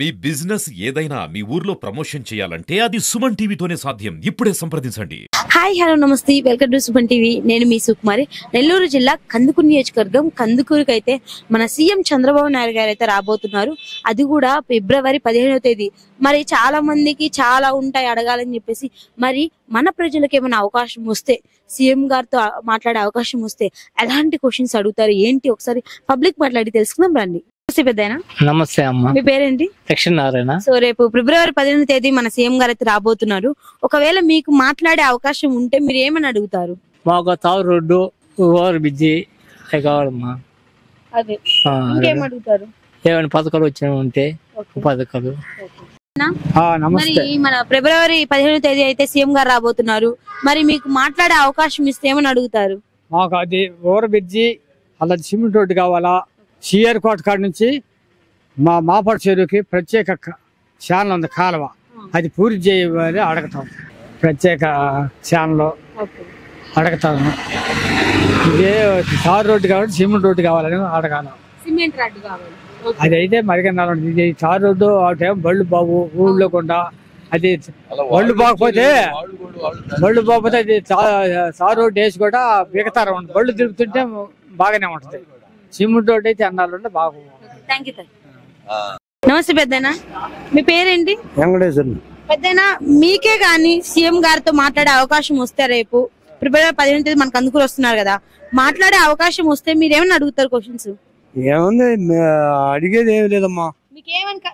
మీ business ఏదైనా మీ ఊర్లో promotion చేయాలంటే అది సుమన్ టీవీతోనే సాధ్యం. ఇప్పుడే సంప్రదించండి. హాయ్ హలో నమస్తే, వెల్కమ్ టు సుమన్ టీవీ. నేను మీ సుకుమారి. నెల్లూరు జిల్లా కందుకూరు నియోజకవర్గం కందుకూరుకి అయితే మన సీఎం చంద్రబాబు నాయుడు గారు అయితే రాబోతున్నారు. అది కూడా ఫిబ్రవరి 15వ తేదీ. మరి చాలా మందికి చాలా ఉంటాయి అడగాలని చెప్పేసి, మరి మన ప్రజలకు ఏమైనా అవకాశం వస్తే, సీఎం గారితో మాట్లాడే అవకాశం వస్తే ఎలాంటి క్వశ్చన్స్ అడుగుతారు ఏంటి ఒకసారి పబ్లిక్ మాట్లాడి తెలుసుకుందాం రండి. పెద్దయినా నమస్తే అమ్మ. మీ పేరేంటి? లక్ష్మీనారాయణ. సో రేపు ఫిబ్రవరి 15వ తేదీ మన సీఎం గారు అయితే రాబోతున్నారు. ఒకవేళ మీకు మాట్లాడే అవకాశం ఉంటే మీరు ఏమని అడుగుతారు? మాకు తావు రోడ్డు, ఓవర్ బ్రిడ్జి కావాలమ్మా. అదే ఇంకేం అడుగుతారు? ఏమైనా పథకాలు వచ్చిన ఉంటే పథకాలు. మరి మన ఫిబ్రవరి 15వ తేదీ అయితే సీఎం గారు రాబోతున్నారు. మరి మీకు మాట్లాడే అవకాశం ఇస్తే ఏమని అడుగుతారు? మాకు అది ఓవర్ బ్రిడ్జి, అలాంటి సిమెంట్ రోడ్డు కావాలా. సిఆర్ కోట కాడ నుంచి మా మాపాడు చెరువుకి ప్రత్యేక ఛానల్ ఉంది, కాలువ, అది పూర్తి చేయమని అడగతాం. ప్రత్యేక ఛానల్ అడగతాను. ఇదే తార్ రోడ్డు కావాలి, సిమెంట్ రోడ్డు కావాలని అడగాను. సిమెంట్ రోడ్డు కావాలి. అది అయితే మరిగన్నా ఇది తార్ రోడ్డు ఆ టైం బళ్ళు బాబు ఊళ్ళో కొండ, అది బళ్ళు బాగపోతే అది తార్ రోడ్డు వేసి కూడా బిగతారు. బళ్ళు తిరుగుతుంటే బాగానే ఉంటది. సిమెంట్ రోడ్ అయితే అన్నాళ్ళు బాగుంది. నమస్తే పెద్దనా, మీ పేరేంటి? వెంకటేశ్వర. పెద్దనా, మీకే గాని సీఎం గారితో మాట్లాడే అవకాశం వస్తే రేపు ఫిబ్రవరి 15వ తేదీ మనకు అందుకు వస్తున్నారు కదా, మాట్లాడే అవకాశం వస్తే మీరేమని అడుగుతారు క్వశ్చన్స్? ఏముంది, అడిగేది ఏమి లేదమ్మా.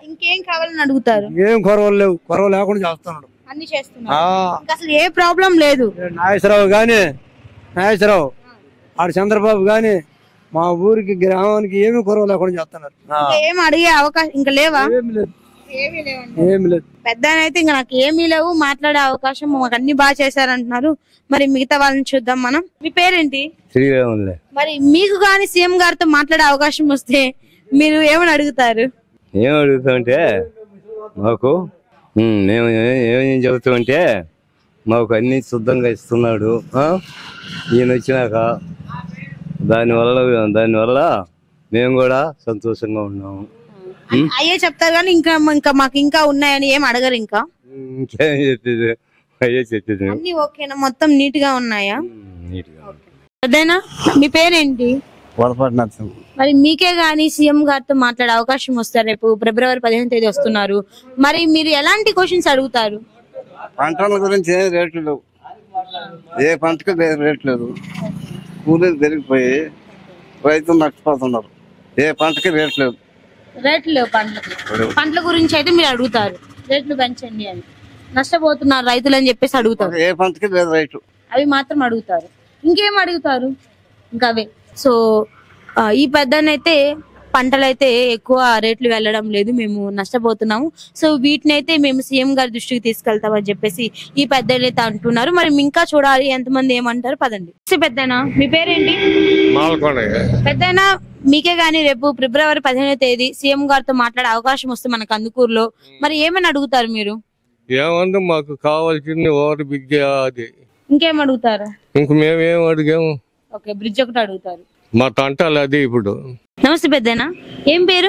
ఇంకేం కావాలని అడుగుతారు? ఏం కొరవలు లేవు, కొరవ లేకుండా చేస్తున్నాడు, అన్ని చేస్తున్నారు. అసలు ఏ ప్రాబ్లం లేదు. నాగేశ్వరరావు ఆడు చంద్రబాబు గాని మా ఊరికి గ్రామానికి ఏమి కొరవ లేకుండా చేస్తున్నారు. ఏం అడిగే అవకాశం ఇంకా లేవా? ఏమి లేదు. పెద్ద అయితే ఇంకా నాకు ఏమీ లేవు, మాట్లాడే అవకాశం మాకు అన్ని బాగా చేశారంటున్నారు. మరి మిగతా వాళ్ళని చూద్దాం మనం. మీ పేరేంటి? శ్రీరాములే. మరి మీకు గాని సీఎం గారితో మాట్లాడే అవకాశం వస్తే మీరు ఏమని అడుగుతారు? ఏం అడుగుతామంటే మాకు మేము ఏమేం చెబుతామంటే మాకు అన్ని శుద్ధంగా ఇస్తున్నాడు ఈయన వచ్చినాక. దానివల్ల మేము కూడా సంతోషంగా ఉన్నాము. అయ్యే చెప్తారు కానీ ఇంకా మాకు ఇంకా ఉన్నాయని ఏం అడగరు. ఇంకా ఇంకేం చెప్పేది, అయ్యే చెప్పేది. అన్ని ఓకేనా? మొత్తం నీట్ గా ఉన్నాయా? అదేనా. మీ పేరేంటి? మరి మీకే గాని సీఎం గారితో మాట్లాడే అవకాశం వస్తారు రేపు ఫిబ్రవరి 15వ తేదీ వస్తున్నారు. మరి మీరు ఎలాంటి క్వశ్చన్స్ అడుగుతారు? పంటల గురించి ఏం రేట్లు లేవు, ఏ పంటకు రేట్ లేదు. కూలీలు పెరిగిపోయి రైతులు నష్టపోతున్నారు. ఏ పంటకి రేట్లు లేవు. రేట్లు లేవు పంటల గురించి అయితే మీరు అడుగుతారు, రేట్లు పెంచండి అని. నష్టపోతున్నారు రైతులు అని చెప్పేసి అడుగుతారు. ఏ పంటకి లేదు రైతు, అవి మాత్రం అడుగుతారు. ఇంకేం అడుగుతారు? ఇంకా అవే. సో ఈ పెద్దనైతే పంటలైతే ఎక్కువ రేట్లు వెళ్ళడం లేదు, మేము నష్టపోతున్నాము. సో వీటిని అయితే మేము సీఎం గారి దృష్టికి తీసుకెళ్తామని చెప్పేసి ఈ పెద్దలైతే అంటున్నారు. మరి ఇంకా చూడాలి ఎంతమంది ఏమంటారు, పదండి. పెద్దనా, మీ పేరేంటి? పెద్దనా, మీకే గానీ రేపు ఫిబ్రవరి 15వ తేదీ సీఎం గారితో మాట్లాడే అవకాశం వస్తే మనకు అందుకూరులో మరి ఏమని అడుగుతారు మీరు? ఏమంటే మాకు కావాల్సింది ఓవర్ బ్రిడ్జ్, అది. ఇంకేం అడుగుతారు? ఇంక మేమేం అడిగాము. ఓకే, బ్రిడ్జ్ ఒకటి అడుగుతారు. మా తంటాలు అది. ఇప్పుడు నమస్తే పెద్దనా, ఏం పేరు?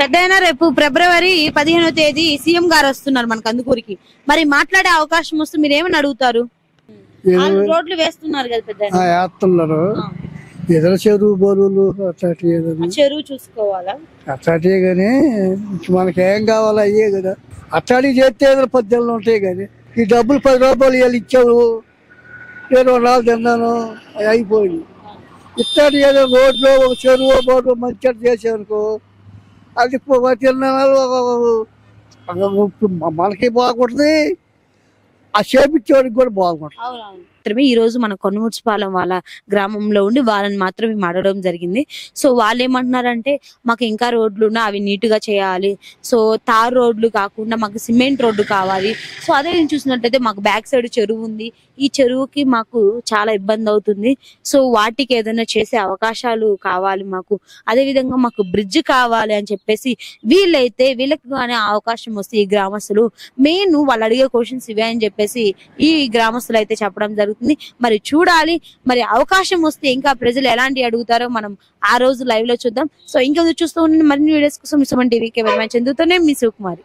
పెద్దయినా, రేపు ఫిబ్రవరి 15వ తేదీ సీఎం గారు వస్తున్నారు మనకు అందుకూరికి. మరి మాట్లాడే అవకాశం వస్తే మీరు ఏమని అడుగుతారు? రోడ్లు వేస్తున్నారు కదా పెద్దయినా, వేస్తున్నారు. ఎదురు చెరువు బరువులు అట్లాంటి చెరువు చూసుకోవాలా, అట్లాంటివే గానీ మనకి ఏం కావాలా అయ్యే కదా. అట్లాంటివి చేస్తే ఏదో పద్దెలు ఉంటాయి కానీ ఈ డబ్బులు 10 రూపాయలు వీళ్ళు ఇచ్చావు, నేను 2 నాలుగు తిన్నాను, అవి అయిపోయింది. ఇట్లాంటి ఏదో రోడ్లో ఒక చెరువు బోర్డు మంచిగా చేసేందుకు అది తిన్నాను మనకి బాగుంటుంది, ఆ చేపించేవాడికి కూడా బాగుంటుంది. ఈ రోజు మన కొనుముడ్చిపాలెం వాళ్ళ గ్రామంలో ఉండి వాళ్ళని మాత్రం మేము అడగడం జరిగింది. సో వాళ్ళు ఏమంటున్నారంటే మాకు ఇంకా రోడ్లు ఉన్నా అవి నీట్ గా చేయాలి, సో తార్ రోడ్లు కాకుండా మాకు సిమెంట్ రోడ్డు కావాలి. సో అదే నేను చూసినట్టయితే మాకు బ్యాక్ సైడ్ చెరువు ఉంది, ఈ చెరువుకి మాకు చాలా ఇబ్బంది అవుతుంది. సో వాటికి ఏదైనా చేసే అవకాశాలు కావాలి మాకు, అదే విధంగా మాకు బ్రిడ్జ్ కావాలి అని చెప్పేసి వీళ్ళకి కానీ అవకాశం వస్తే ఈ గ్రామస్తులు మెయిన్ వాళ్ళు అడిగే క్వశ్చన్స్ ఇవే అని చెప్పేసి చెప్పేసి ఈ గ్రామస్తులు అయితే చెప్పడం జరుగుతుంది. మరి చూడాలి, మరి అవకాశం వస్తే ఇంకా ప్రజలు ఎలాంటి అడుగుతారో మనం ఆ రోజు లైవ్ లో చూద్దాం. సో ఇంకా చూస్తూ ఉండండి మరిన్ని వీడియోస్ కోసం సుమన్ టీవీకి చందుతూనే మీ శివకుమారి.